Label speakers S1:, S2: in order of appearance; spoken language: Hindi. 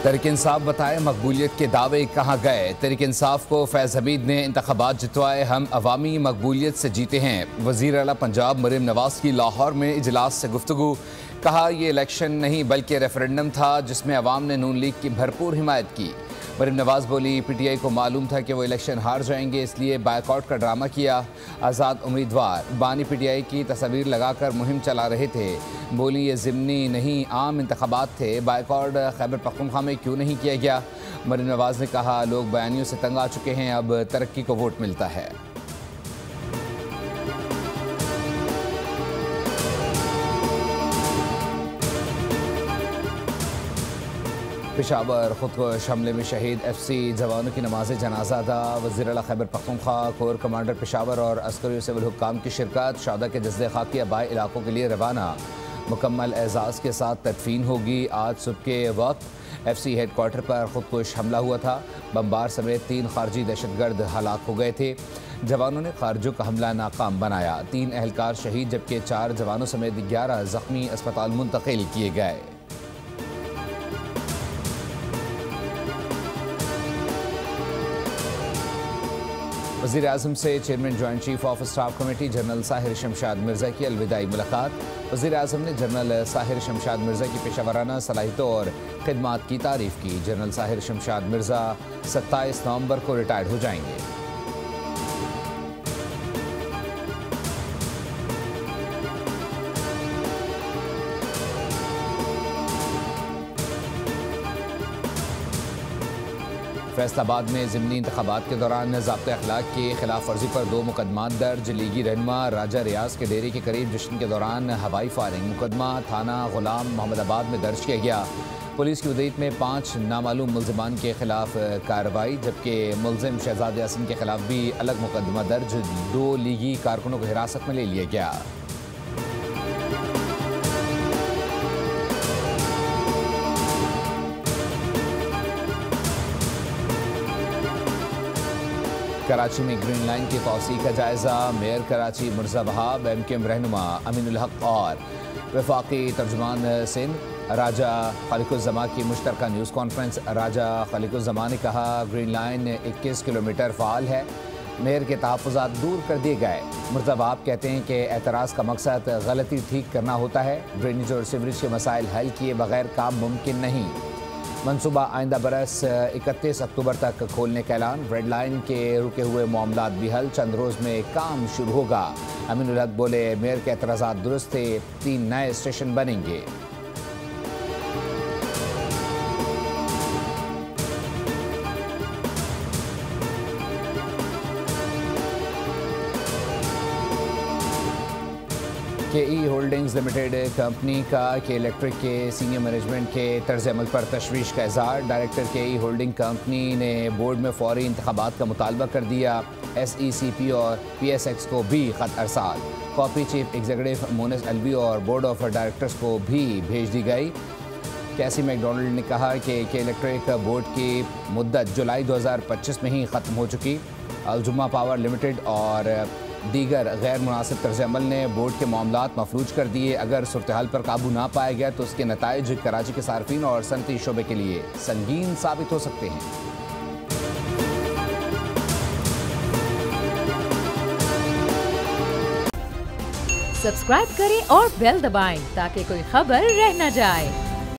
S1: तहरीक इंसाफ बताए मकबूलियत के दावे कहाँ गए। तहरीक इंसाफ को फैज़ हमीद ने इंतखाबात जितवाए, हम अवामी मकबूलियत से जीते हैं। वज़ीर आला पंजाब मरीम नवाज़ की लाहौर में इजलास से गुफ्तगू, कहा यह इलेक्शन नहीं बल्कि रेफरेंडम था जिसमें अवाम ने नून लीग की भरपूर हिमायत की। मरीम नवाज़ बोली, PTI को मालूम था कि वो इलेक्शन हार जाएंगे, इसलिए बायकॉट का ड्रामा किया। आज़ाद उम्मीदवार बानी PTI की तस्वीर लगाकर मुहिम चला रहे थे। बोली, ये ज़िमनी नहीं आम इंतखाबात थे, बायकॉट खैबर पख्तूनख्वा में क्यों नहीं किया गया। मरीम नवाज़ ने कहा, लोग बयानियों से तंग आ चुके हैं, अब तरक्की को वोट मिलता है। पेशावर खुदकुश हमले में शहीद FC जवानों की नमाज जनाजा अदा। वज़ीर आला खैबर पख्तूनख्वा, कोर कमांडर पेशावर और अस्करी सिविल हुक्काम की शिरकत। शहादा के जज्दे खाकी आबाई इलाकों के लिए रवाना। मुकम्मल एजाज़ के साथ तदफीन होगी। आज सुबह के वक्त FC हेडक्वार्टर पर खुदकुश हमला हुआ था। बमबार समेत 3 खारजी दहशतगर्द हलाक हो गए थे। जवानों ने खारजों का हमला नाकाम बनाया। 3 एहलकार शहीद जबकि 4 जवानों समेत 11 जख्मी अस्पताल मुंतकिल किए गए। वज़ीर आज़म से chairman joint chief of staff committee general Sahir Shamshad Mirza की अलविदाई मुलाकात। वज़ीर आज़म ने जनरल साहिर शमशाद मिर्ज़ा की पेशावराना सलाहियतों और खिदमात की तारीफ़ की। जनरल साहिर शमशाद मिर्ज़ा 27 नवंबर को रिटायर्ड हो जाएंगे। फैसलाबाद में ज़िमनी इंतखाबात के दौरान ज़ाब्ते अखलाक की खिलाफ वर्जी पर 2 मुकदमात दर्ज। लीगी रहनुमा राजा रियाज के डेरे के करीब जश्न के दौरान हवाई फायरिंग। मुकदमा थाना गुलाम मोहम्मदाबाद में दर्ज किया गया। पुलिस की उदयत में 5 नामालूम मुल्ज़िमान के खिलाफ कार्रवाई, जबकि मुल्ज़िम शहजाद यासीन के खिलाफ भी अलग मुकदमा दर्ज। 2 लीगी कारकुनों को हिरासत में ले लिया गया। कराची में ग्रीन लाइन की तौसी का जायजा। मेयर कराची मिर्ज़ा वहाब, MKM रहनुमा अमीनुल हक और वफाकी तर्जुमान सिंध राजा खलीकुज़्ज़मा की मुश्तरका न्यूज़ कॉन्फ्रेंस। राजा खलीकुज़्ज़मा ने कहा, ग्रीन लाइन 21 किलोमीटर फ़ाल है, मेयर के तहफ़्फ़ुज़ात दूर कर दिए गए। मिर्ज़ा वहाब कहते हैं कि एतराज़ का मकसद गलती ठीक करना होता है, ड्रेनेज और सीवरेज के मसाइल हल किए बगैर काम मुमकिन नहीं। मनसूबा आइंदा बरस 31 अक्टूबर तक खोलने का ऐलान। रेड लाइन के रुके हुए मामलात भी हल, चंद रोज़ में काम शुरू होगा। अमीनुल हक बोले, मेयर के एतराज़ात दुरुस्त थे, 3 नए स्टेशन बनेंगे। KE होल्डिंग्स लिमिटेड कंपनी का के इलेक्ट्रिक के सीनियर मैनेजमेंट के तर्ज अमल पर तशवीश का इज़हार। डायरेक्टर KE होल्डिंग कंपनी ने बोर्ड में फौरी इंतखाबात का मुतालबा कर दिया। SECP और PSX को भी ख़त अरसाल। Copy chief executive Monis Alvi और बोर्ड ऑफ डायरेक्टर्स को भी भेज दी गई। कैसी मैकडोनल्ड ने कहा कि इलेक्ट्रिक बोर्ड की मुद्दत जुलाई 2025 में ही ख़त्म हो चुकी। अलजुमा पावर लिमिटेड और दीगर गैर मुनासिब तर्ज अमल ने बोर्ड के मामलात मफलूज कर दिए। अगर सूरत हाल पर काबू ना पाया गया तो उसके नताइज कराची के सार्फिन और सनती शोबे के लिए संगीन साबित हो सकते हैं।
S2: सब्सक्राइब करें और बेल दबाएं ताकि कोई खबर रह न जाए।